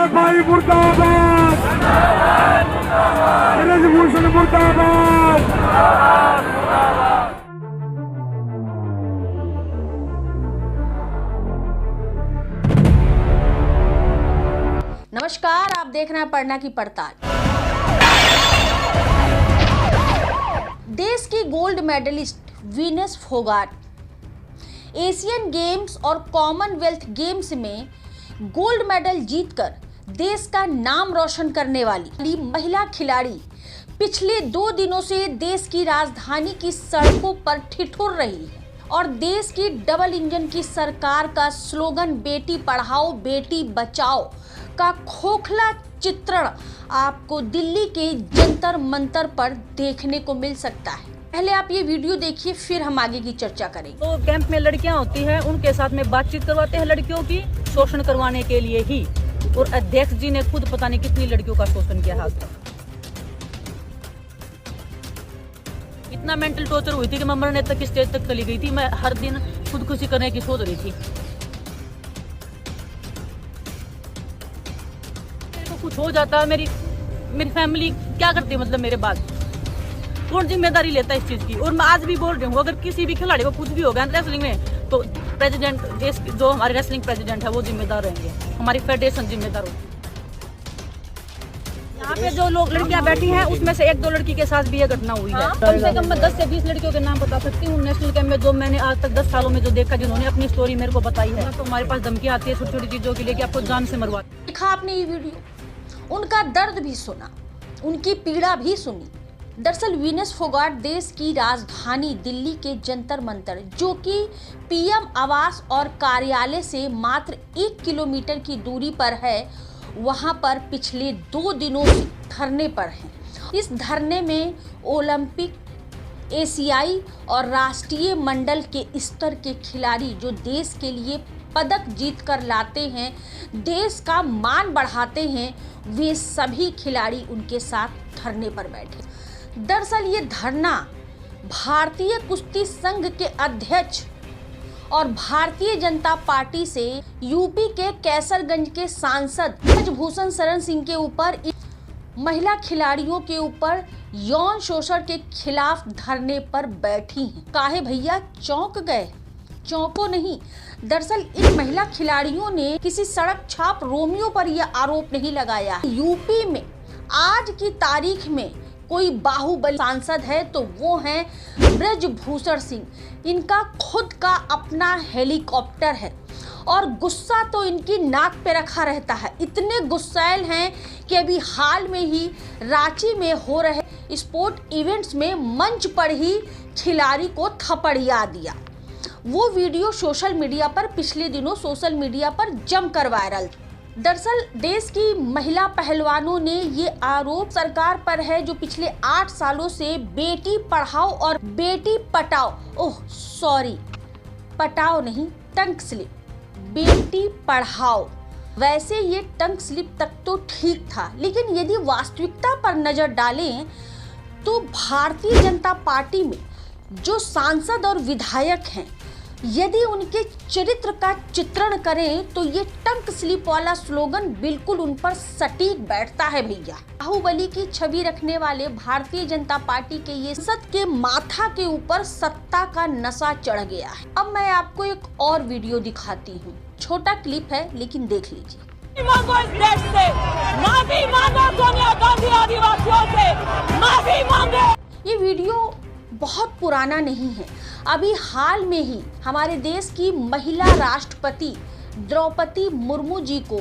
भाई मुर्दाबाद, ब्रजभूषण मुर्दाबाद। नमस्कार, आप देख रहे हैं पढ़ना की पड़ताल। देश की gold medalist Vinesh Phogat Asian games और कॉमनवेल्थ गेम्स में गोल्ड मेडल जीतकर देश का नाम रोशन करने वाली महिला खिलाड़ी पिछले 2 दिनों से देश की राजधानी की सड़कों पर ठिठुर रही है और देश की डबल इंजन की सरकार का स्लोगन बेटी पढ़ाओ बेटी बचाओ का खोखला चित्रण आपको दिल्ली के जंतर मंतर पर देखने को मिल सकता है। पहले आप ये वीडियो देखिए, फिर हम आगे की चर्चा करेंगे। तो कैंप में लड़कियां होती हैं, उनके साथ में बातचीत करवाते हैं लड़कियों की, शोषण करवाने के लिए ही। और अध्यक्ष जी ने खुद पता नहीं कितनी लड़कियों का शोषण किया आज तक। इतना मेंटल टॉर्चर हुई थी कि मैं मरने तक की स्टेज तक चली गई थी। मैं हर दिन खुदकुशी करने की सोच रही थी। कुछ हो जाता है, मेरी फैमिली क्या करती है, मतलब मेरे बाद कौन जिम्मेदारी लेता है इस चीज की। और मैं आज भी बोल रही हूँ, अगर किसी भी खिलाड़ी को कुछ भी हो गया रेसलिंग में, तो प्रेसिडेंट, देश जो हमारे रेसलिंग प्रेसिडेंट है वो जिम्मेदार रहेंगे, हमारी फेडरेशन जिम्मेदार होगी। यहाँ पे जो लोग लड़कियां बैठी हैं उसमें से 1-2 लड़की के साथ भी ये घटना हुई है। कम से कम मैं 10 से 20 लड़कियों के नाम बता सकती हूँ नेशनल कैंप में, जो मैंने आज तक 10 सालों में जो देखा, जिन्होंने अपनी स्टोरी मेरे को बताई है। तो हमारे पास धमकी आती है छोटी छोटी चीजों के लिए कि आपको जान से मरवा। देखा आपने ये वीडियो, उनका दर्द भी सुना, उनकी पीड़ा भी सुनी। दरअसल वीनस फोगाट देश की राजधानी दिल्ली के जंतर मंतर, जो कि पीएम आवास और कार्यालय से मात्र 1 किलोमीटर की दूरी पर है, वहां पर पिछले 2 दिनों से धरने पर हैं। इस धरने में ओलंपिक, एशियाई और राष्ट्रीय मंडल के स्तर के खिलाड़ी जो देश के लिए पदक जीत कर लाते हैं, देश का मान बढ़ाते हैं, वे सभी खिलाड़ी उनके साथ धरने पर बैठे। दरअसल ये धरना भारतीय कुश्ती संघ के अध्यक्ष और भारतीय जनता पार्टी से यूपी के कैसरगंज के सांसद ब्रजभूषण शरण सिंह के ऊपर महिला खिलाड़ियों के ऊपर यौन शोषण के खिलाफ धरने पर बैठी हैं। काहे भैया चौंक गए? चौंको नहीं। दरअसल इन महिला खिलाड़ियों ने किसी सड़क छाप रोमियो पर यह आरोप नहीं लगाया। यूपी में आज की तारीख में कोई बाहुबली सांसद है तो वो हैं ब्रजभूषण सिंह। इनका खुद का अपना हेलीकॉप्टर है और गुस्सा तो इनकी नाक पे रखा रहता है। इतने गुस्सैल हैं कि अभी हाल में ही रांची में हो रहे स्पोर्ट इवेंट्स में मंच पर ही खिलाड़ी को थपड़िया दिया। वो वीडियो सोशल मीडिया पर पिछले दिनों सोशल मीडिया पर जमकर वायरल। दरअसल देश की महिला पहलवानों ने ये आरोप सरकार पर है, जो पिछले 8 सालों से बेटी पढ़ाओ और बेटी पटाओ, पटाओ नहीं, टंग स्लिप, बेटी पढ़ाओ। वैसे ये टंग स्लिप तक तो ठीक था, लेकिन यदि वास्तविकता पर नजर डालें तो भारतीय जनता पार्टी में जो सांसद और विधायक हैं, यदि उनके चरित्र का चित्रण करें तो ये टंक स्लिप वाला स्लोगन बिल्कुल उन पर सटीक बैठता है भैया। बाहुबली की छवि रखने वाले भारतीय जनता पार्टी के ये संसद के माथा के ऊपर सत्ता का नशा चढ़ गया है। अब मैं आपको एक और वीडियो दिखाती हूँ, छोटा क्लिप है लेकिन देख लीजिए। मांगो इस देश से, माफी मांगो सोनिया गांधी आदिवासियों से, माफी मांगो। ये वीडियो बहुत पुराना नहीं है, अभी हाल में ही हमारे देश की महिला राष्ट्रपति द्रौपदी मुर्मू जी को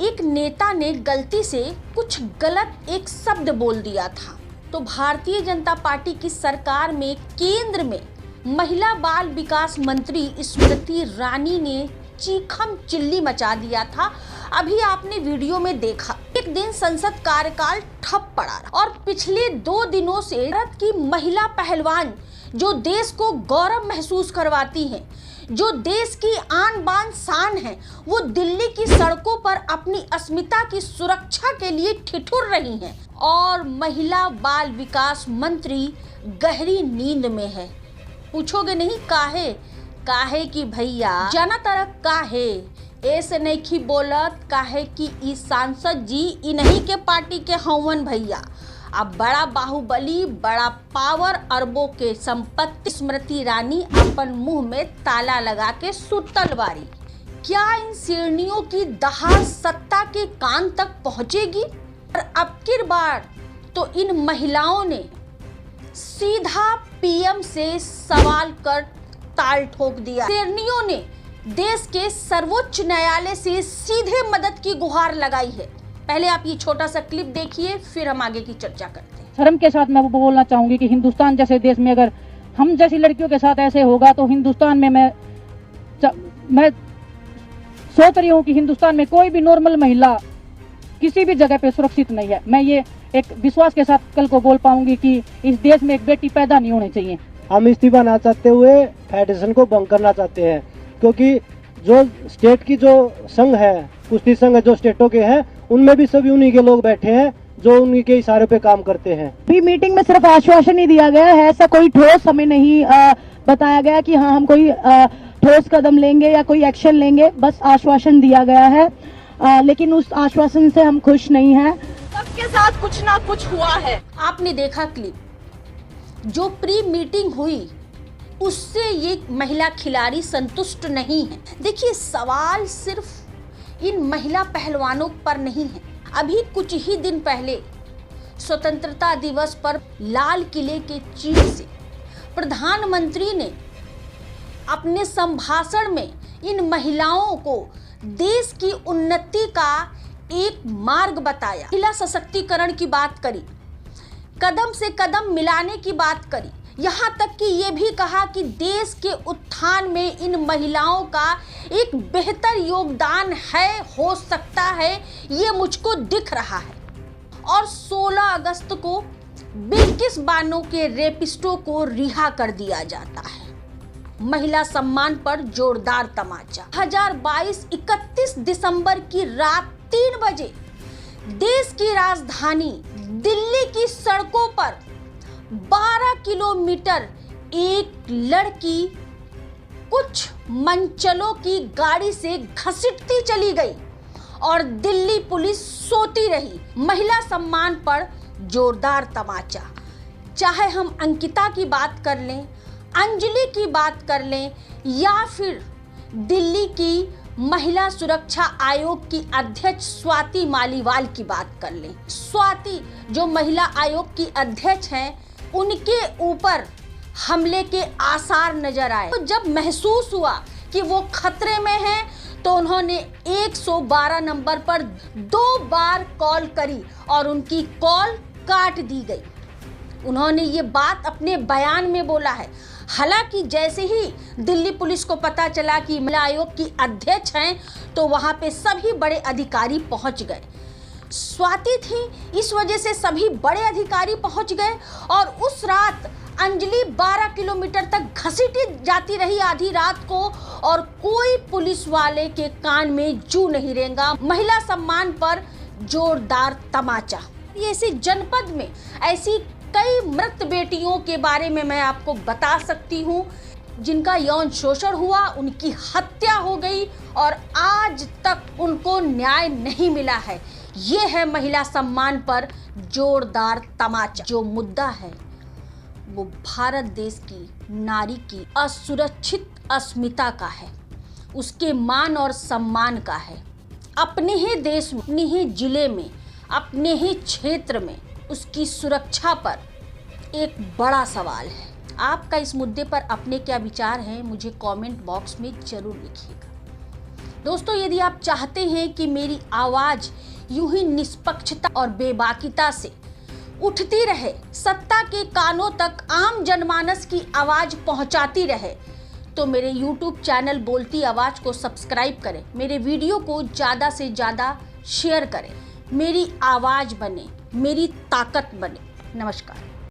एक नेता ने गलती से कुछ गलत एक शब्द बोल दिया था, तो भारतीय जनता पार्टी की सरकार में केंद्र में महिला बाल विकास मंत्री स्मृति ईरानी ने चीखम चिल्ली मचा दिया था। अभी आपने वीडियो में देखा, एक दिन संसद कार्यकाल ठप पड़ा और पिछले 2 दिनों से भारत की महिला पहलवान जो देश को गौरव महसूस करवाती हैं, जो देश की आन बान शान है, वो दिल्ली की सड़कों पर अपनी अस्मिता की सुरक्षा के लिए ठिठुर रही हैं और महिला बाल विकास मंत्री गहरी नींद में है। पूछोगे नहीं काहे? काहे कि भैया जाना तरक काहे ऐसे नहीं की बोलत काहे कि ई सांसद जी इन्हीं के पार्टी के हवन भैया। अब बड़ा बाहुबली, बड़ा पावर, अरबों के संपत्ति स्मृति ईरानी अपन मुंह में ताला लगा के सुतल बारी। क्या इन शेरनियों की दहाड़ सत्ता के कान तक पहुंचेगी? और अब की बार तो इन महिलाओं ने सीधा पीएम से सवाल कर ताल ठोक दिया। शेरनियों ने देश के सर्वोच्च न्यायालय से सीधे मदद की गुहार लगाई है। पहले आप ये छोटा सा क्लिप देखिए, फिर हम आगे की चर्चा करते हैं। शर्म के साथ मैं बोलना चाहूंगी कि हिंदुस्तान जैसे देश में अगर हम जैसी लड़कियों के साथ ऐसे होगा तो हिंदुस्तान में मैं सोच रही हूँ कि हिंदुस्तान में कोई भी नॉर्मल महिला किसी भी जगह पे सुरक्षित नहीं है। मैं ये एक विश्वास के साथ कल को बोल पाऊंगी कि इस देश में एक बेटी पैदा नहीं होनी चाहिए। हम इस्तीफा ना चाहते हुए फेडरेशन को भंग करना चाहते हैं, क्योंकि जो स्टेट की जो संघ है, कुश्ती संघ जो स्टेटों के हैं, उनमें भी सभी उन्हीं के लोग बैठे हैं जो उन्हीं के इशारे पे काम करते हैं। अभी मीटिंग में सिर्फ आश्वासन ही दिया गया है, ऐसा कोई ठोस हमें नहीं बताया गया कि हाँ हम कोई ठोस कदम लेंगे या कोई एक्शन लेंगे। बस आश्वासन दिया गया है, लेकिन उस आश्वासन से हम खुश नहीं हैं। सबके साथ कुछ ना कुछ हुआ है। आपने देखा क्लिप, जो प्री मीटिंग हुई उससे ये महिला खिलाड़ी संतुष्ट नहीं है। देखिए, सवाल सिर्फ इन महिला पहलवानों पर नहीं है। अभी कुछ ही दिन पहले स्वतंत्रता दिवस पर लाल किले के चीर से प्रधानमंत्री ने अपने संभाषण में इन महिलाओं को देश की उन्नति का एक मार्ग बताया। महिला सशक्तिकरण की बात करी, कदम से कदम मिलाने की बात करी, यहाँ तक कि ये भी कहा कि देश के उत्थान में इन महिलाओं का एक बेहतर योगदान है, हो सकता है, ये मुझको दिख रहा है। और 16 अगस्त को बिल्किस बानो के रेपिस्टों को रिहा कर दिया जाता है। महिला सम्मान पर जोरदार तमाचा। 2022 31 दिसंबर की रात 3 बजे देश की राजधानी दिल्ली की सड़कों पर 12 किलोमीटर एक लड़की कुछ मंचलों की गाड़ी से घसीटती चली गई और दिल्ली पुलिस सोती रही। महिला सम्मान पर जोरदार तमाचा। चाहे हम अंकिता की बात कर लें, अंजलि की बात कर लें, या फिर दिल्ली की महिला सुरक्षा आयोग की अध्यक्ष स्वाति मालीवाल की बात कर लें। स्वाति जो महिला आयोग की अध्यक्ष हैं, उनके ऊपर हमले के आसार नजर आए। तो जब महसूस हुआ कि वो खतरे में हैं, तो उन्होंने 112 नंबर पर 2 बार कॉल करी और उनकी कॉल काट दी गई। उन्होंने ये बात अपने बयान में बोला है। हालांकि जैसे ही दिल्ली पुलिस को पता चला कि महिला आयोग की अध्यक्ष हैं, तो वहां पे सभी बड़े अधिकारी पहुंच गए। स्वाति थी, इस वजह से सभी बड़े अधिकारी पहुंच गए और उस रात अंजलि 12 किलोमीटर तक घसीटी जाती रही आधी रात को, और कोई पुलिस वाले के कान में जू नहीं रेंगा। महिला सम्मान पर जोरदार तमाचा। ऐसे जनपद में ऐसी कई मृत बेटियों के बारे में मैं आपको बता सकती हूँ, जिनका यौन शोषण हुआ, उनकी हत्या हो गई और आज तक उनको न्याय नहीं मिला है। ये है महिला सम्मान पर जोरदार तमाचा। जो मुद्दा है वो भारत देश की नारी की असुरक्षित अस्मिता का है, उसके मान और सम्मान का है। अपने ही देश में, अपने ही जिले में, अपने ही क्षेत्र में उसकी सुरक्षा पर एक बड़ा सवाल है। आपका इस मुद्दे पर अपने क्या विचार हैं, मुझे कमेंट बॉक्स में जरूर लिखिएगा। दोस्तों, यदि आप चाहते हैं कि मेरी आवाज़ यूं ही निष्पक्षता और बेबाकिता से उठती रहे, सत्ता के कानों तक आम जनमानस की आवाज़ पहुंचाती रहे, तो मेरे YouTube चैनल बोलती आवाज़ को सब्सक्राइब करें, मेरे वीडियो को ज़्यादा से ज़्यादा शेयर करें। मेरी आवाज़ बने, मेरी ताकत बने। नमस्कार।